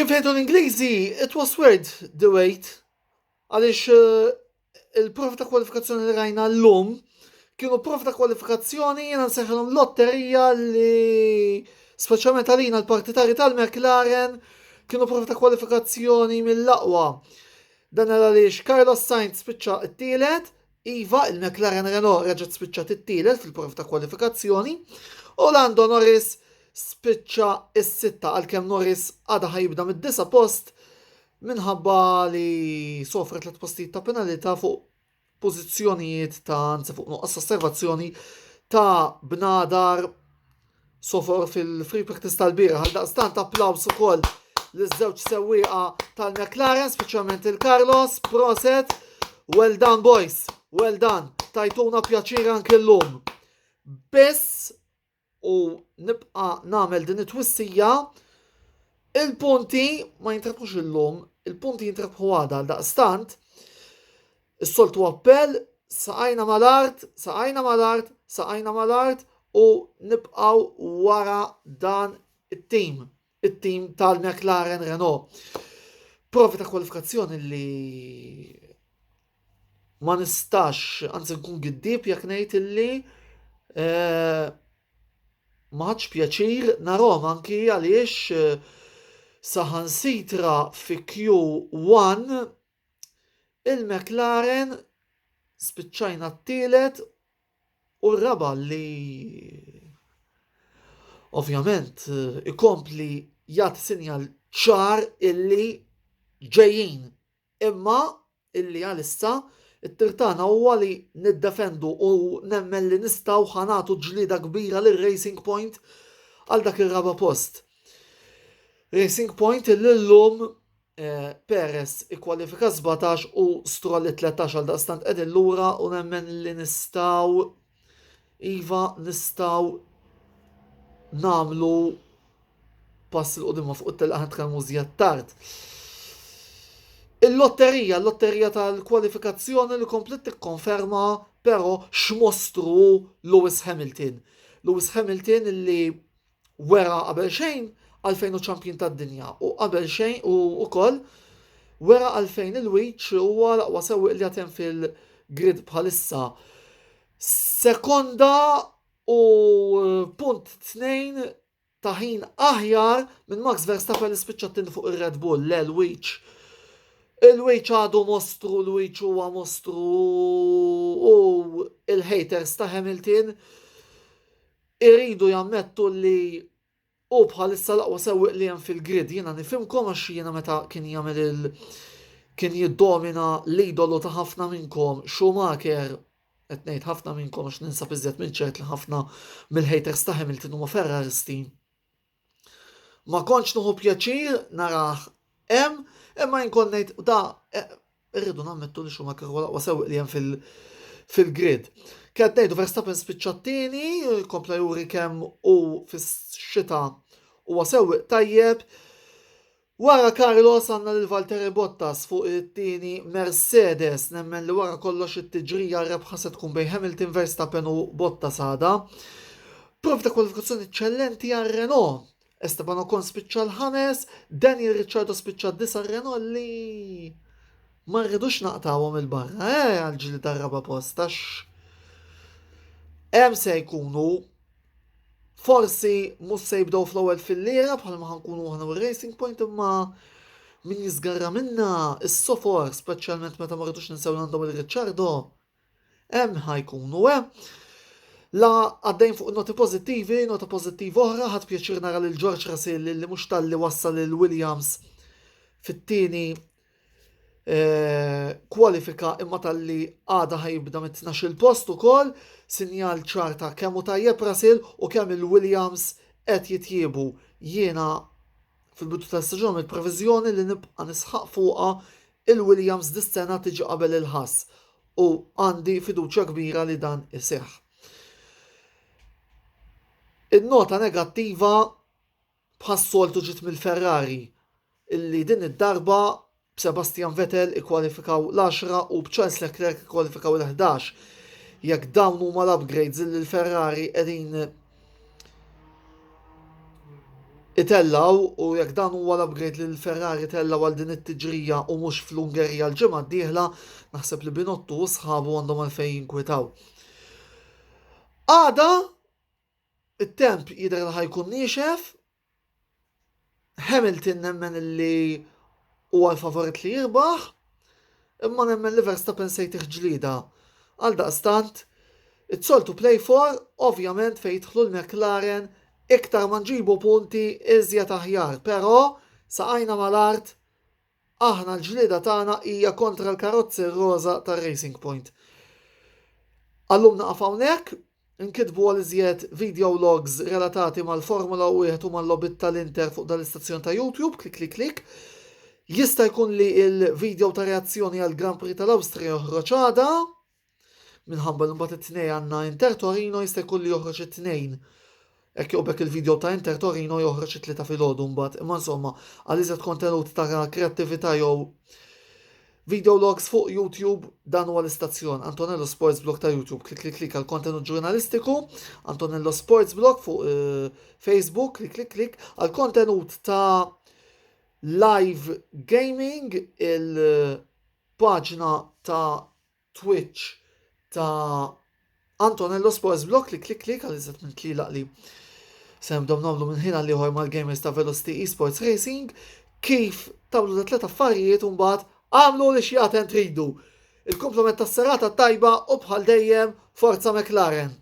Kif jgħidu l-Ingliżi, it was worth the wait, għaliex il-prof ta' kwalifikazzjoni li rajna l-lum kienu prof ta' kwalifikazzjoni jena nseħħilhom lotterija li speċjalment għalina l-partitari tal-McLaren kienu prof ta' kwalifikazzjoni mill-aqwa. Dan għaliex Carlos Sainz spiċċa t-tielet, Iva il-McLaren Renault reġgħet spiċċat it-tielet fil-prof ta' kwalifikazzjoni, u Lando Norris spiċċa is-sitta għalkemm Norris għada ħajibda mid-9 post minħabba li sofret 3 postijiet ta' penalità fuq pożizzjonijiet ta' anzi fuq nuqqas osservazzjoni ta' bnadar sofor fil-free practice tal-bira. Għaldaqstant applaus ukoll l-żewġ sewwieqa tal-McLaren, speċjalment il-Carlos, proset, well done boys, well done, tajtuna pjaċir anke llum. Biss u nibqa namel din it-twissija, il-punti ma jintrebħux illum, il-punti jintrebħu għada għaldaqstant, is-soltu appell, saqajna mal-art, saqajna mal-art, saqajna mal-art u nibqaw wara dan it-tim tal-McLaren Renault. Provi ta' kwalifikazzjoni li ma nistax, anzi nkun giddib jekk ngħid illi maħġ pjaċir narom anki għaliex saħansitra fi Q1 il-McLaren spiċċajna t-tielet u r-raba li ovvjament ikompli jagħti sinjal ċar illi ġejjin, imma illi għalissa it-tirtana huwa li niddefendu u nemmen li nistgħu ħanatu ġlieda kbira lir Racing Point għal dak ir-raba post. Racing Point illum Perez ikkwalifika 17 u Stroll 13 għal daqstant qegħdin lura u nemmen li nistgħu nagħmlu pass il qudiem fuq it-telqa tkellmu żjed tard. Il-lotterija tal-kwalifikazzjoni li komplet tikkonferma però x'mostru Lewis Hamilton. Lewis Hamilton li wera qabel xejn għalfejn hu ċampjon tad-dinja u qabel xejn u wkoll wera għalfejn il-Wiċ huwa l-aqwa sewwieq li għatem fil-grid bħalissa. Sekonda u punt 2 ta' ħin aħjar minn Max Verstappen li spiċċat fuq ir-Red Bull l-Wiċ. Il-Wiċ għadu mostru, l-Wiċ huwa mostru u il-haters ta' Hamilton iridu jammettu li u bħalissa l-aqwa sewwieq li hemm fil-grid. Jiena nifhimkom għax jiena meta kien jiddomina l-idolu ta' ħafna minnkom Schumacher, qed ngħid ħafna minnkom għax ninsab iżjed minn ċert li ħafna mill-haters ta' Hamilton huma Ferraristi. Ma kontx nieħu pjaċir narah hemm imma jinkun ngħid irridu nammettu li Schumacher huwa l-aqwa sewwieq li hemm fil-grid. Kien ngħidu Verstappen spiċċat-tieni, kompla juri kemm u fix-xita huwa sewwieq tajjeb. Wara Carlos għandna lil Valtteri Bottas fuq it-tieni Mercedes, nemmen li wara kollox it-tiġrija rebħa se tkun bejn Hamilton, Verstappen u Bottas għada. Prof ta' kwalifikazzjoni eċċellenti għal Renault. Esteban Ocon spiċċa l-5, Daniel Ricciardo spiċċa d-9 Renault li ma rridux naqtawhom il-barra, għal-ġili tar-raba post, għax hemm se jkunu forsi mhux se jibdew fl-ewwel fil-lira bħalma ħankunu aħna Racing Point imma min jiżgarra minna is-sofor, speċjalment meta ma rridux ninsew għandhom il-Ricciardo, hemm ħajkunu La għaddejn fuq noti pozittivi, nota pozittiva oħra, ħadd pjaċir nara lil George Russell li mhux tal-li wassal lil Williams fit-tieni kwalifika imma tal-li għada ħajibda mit-12 post ukoll, sinjal ċarta kemm hu tajjeb Russell u kemm il-Williams qed jitjiebu. Jiena fil-bidu tas-staġun il-previżjoni li nibqa' nisħaq fuqha il-Williams dis-sena tiġi qabel il-ħass u għandi fiduċja kbira li dan iseħħ. Il-nota negattiva bħas-soltu ġiet mill-Ferrari illi din id-darba b'Sebastian Vettel ikkwalifikaw l-10 u b'Charles Leclerc ikkwalifikaw l-11. Jekk dawn huma l-upgrades illi l-Ferrari qegħdin itellaw u jekk dan huwa l-upgrade li l-Ferrari tellaw għal din it-tiġrija u mhux fl-Ungerija l-ġimgħa d-dieħla, naħseb li Binotto u sħabu għandhom għalfejn jinkwitaw. Għada it-temp jidher li ħajkun niexef, Hamilton nemmen li huwa l-favorit li jirbaħ, imma nemmen li Verstappen se jtieħ ġlida. Għal daqstant, it-soltu play for, ovvjament fejn jidħlu l-McLaren iktar ma nġibu punti iżjed aħjar, però saqajna mal-art aħna l-ġlida tagħna hija kontra l-karozzi roża tar-Racing Point. Allum naqaf hawnhekk, nkitbu għal iżjed video logs relatati mal-Formula 1 u mal-lobit tal-Inter fuq dal-istazzjon ta' YouTube, klik. Jista' jkun li il-video ta' reazzjoni għal Grand Prix tal-Awstrija joħroġ għada, minħabba l-imbagħad it-tnejn għandna Inter Torino, jista' jkun li joħroġ it-tnejn. Ekk jobbek il-video ta' Inter Torino joħroġ it-tlieta filgħodu mbagħad. Imma insomma, għal iżjed kontenut ta' kreattività jew video logs fuq YouTube dan huwa l-istazzjon Antonello Sports Blog ta' YouTube. Klik għal kontenut ġurnalistiku, Antonello Sports Blog fuq Facebook, klik għal kontenut ta' live gaming, il-paġna ta' Twitch ta' Antonello Sports Blog, klik għal iżjed minn tlilaq li semdom namlu minn ħina li ħor mal-gamers ta' Velocity Esports Racing, kif tagħmlu da tlet affarijiet u mbagħad għamlu li xi tridu. Il-komplement tas-serata tajba u bħal dejjem Forza McLaren.